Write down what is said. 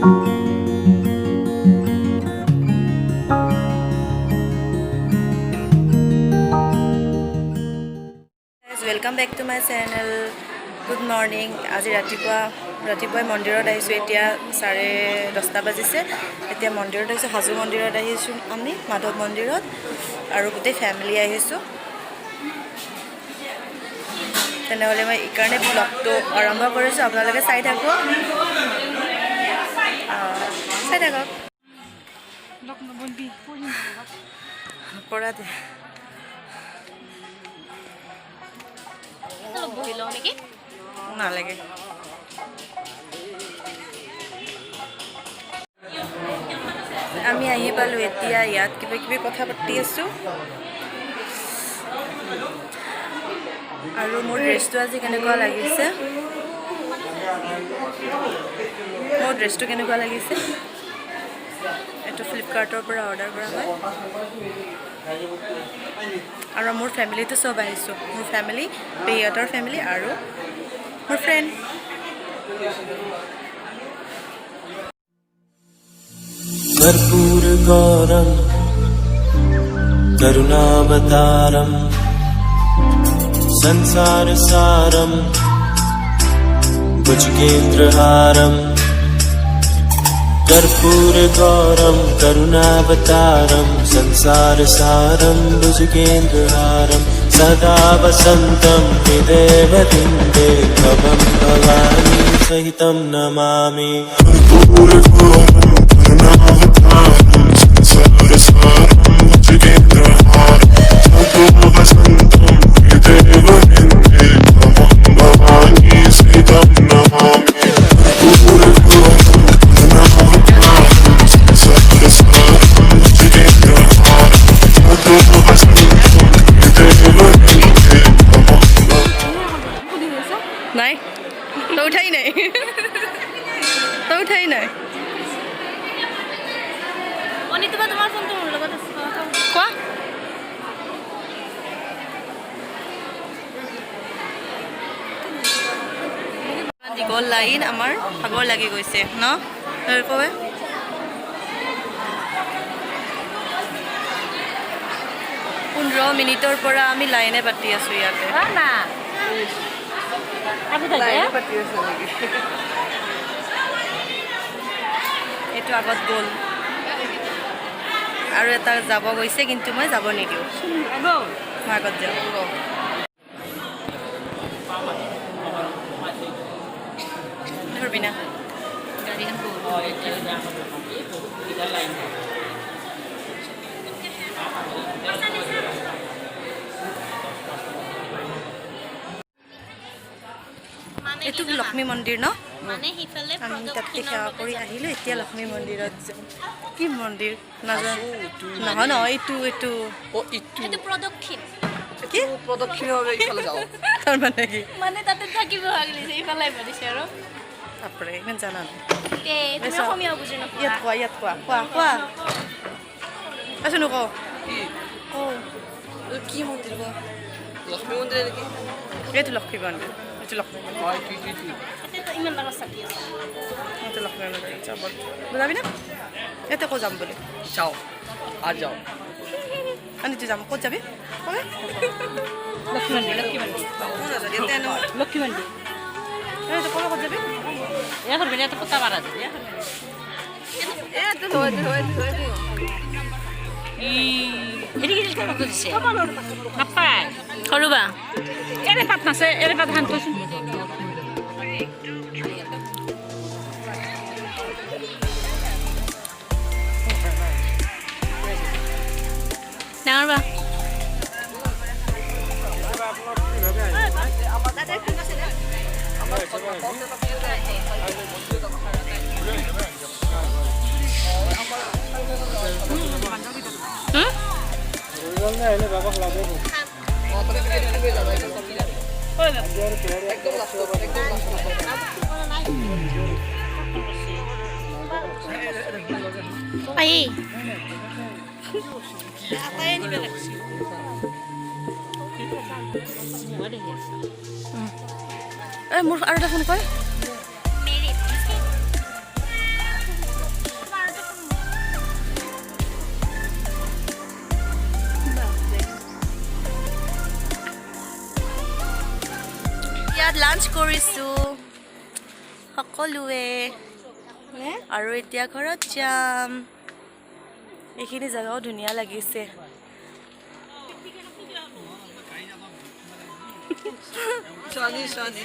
welcome back to my channel good morning आज रातिपुৱা মন্দিৰত আহিছো এতিয়া 10:30 বাজিছে এতিয়া মন্দিৰত আহিছো হাজো মন্দিৰত আহিছো আমি মাধৱ মন্দিৰত আৰু গোটেই ফ্যামিলি আহিছো তেনেহলে মই ইকাৰণে ব্লগটো আৰম্ভ কৰিছো আপোনালোকে চাই থাকক ব্লগ নবন্ধি পৰা দে বহিলো নেকি নালাগে আমি আহি পালো এতিয়া ইয়াত কিবা কিবি কথা পাতি আছো আৰু মোৰ ড্ৰেছটো আজি কেনেকুৱা লাগিছে এটো ফ্লিপকাৰ্টৰ পৰা অৰ্ডাৰ কৰা হয় আৰু মোৰ ফ্যামিলিটো সব আহিছো মোৰ ফ্যামিলি পেয়াতৰ ফ্যামিলি আৰু মোৰ ফ্ৰেন্ড कर्पूर गौरम करुणावतारम संसार सारम भुजगेन्द्रहारम कर्पूर गौरम करुणावतारम संसार सारम भुजगेन्द्रहारम सदा वसन्तं हृदयवृन्दे भवं भवानी सहितं नमामि कर्पूर गौरम करुणावतारम संसार सारम भुजगेन्द्रहारम सदा वसन्तं हृदयवृन्दे भवं भवानी सहितं नमामि कर्पूर गौरम करुणावतारम संसार सारम भुजगेन्द्रहारम सदा वसन्तं নাই তো উঠাই নাই অনিতা তোমাৰ ফোনটো মোৰ লগত আছে কোৱা দীঘল লাইন আমাৰ ভাগৰ লাগি গৈছে ন কয় 15 মিনিটৰ পৰা আমি লাইনে পাতি আছো ইয়াতে না এইটো আগত গ'ল আৰু এটা যাব গৈছে কিন্তু মই যাব নিদিওঁ মই আগত যাওঁ ধৰবি না এইটো লক্ষ্মী মন্দিৰ ন মানে হিফালে আমি তাতে সেৱা কৰি আহিলো এতিয়া লক্ষ্মী মন্দিৰত যাম কি মন্দিৰ নাজানো নহয় নহয় এইটো এইটো প্ৰদক্ষিণ কি প্ৰদক্ষিণ হবে ইফালে যাও তাৰ মানে কি মানে তাতে থাকিব আগলিছে ইফালে পৰিছে আৰু আপৰে ইমান জানা নাই তে তুমি অসমীয়া বুজি নোপোৱা ইয়াত কোৱা আছো নক কি মন্দিৰ লক্ষ্মী মন্দিৰ নেকি এইটো লক্ষ্মী মন্দিৰ এইটো লক্ষ্মী তাতে ইমান ডাঙৰ চাকি আছে এইটো লক্ষ্মী মন্দিৰ যাব বুজাবি না ইয়াতে ক'ত যাম বুলি যাও আৰ যাও আমি যাম ক'ত যাবি লক্ষ্মী মন্দিৰ এইটো ক'ত যাবি ইয়া কৰবে এটা পতা মাৰা যায় এইটো হয় হেৰি কি কথা দিছে নাপায় সৰুবা এৰে পাত নাছে এৰে পাত হান কৈছো ডাঙৰ বা আহি মোৰ আৰু এটা ফোন কৰ ইয়াত লাঞ্চ কৰিছোঁ সকলোৱে আৰু এতিয়া ঘৰত যাম এইখিনি জেগাও ধুনীয়া লাগিছে Shani, Shani,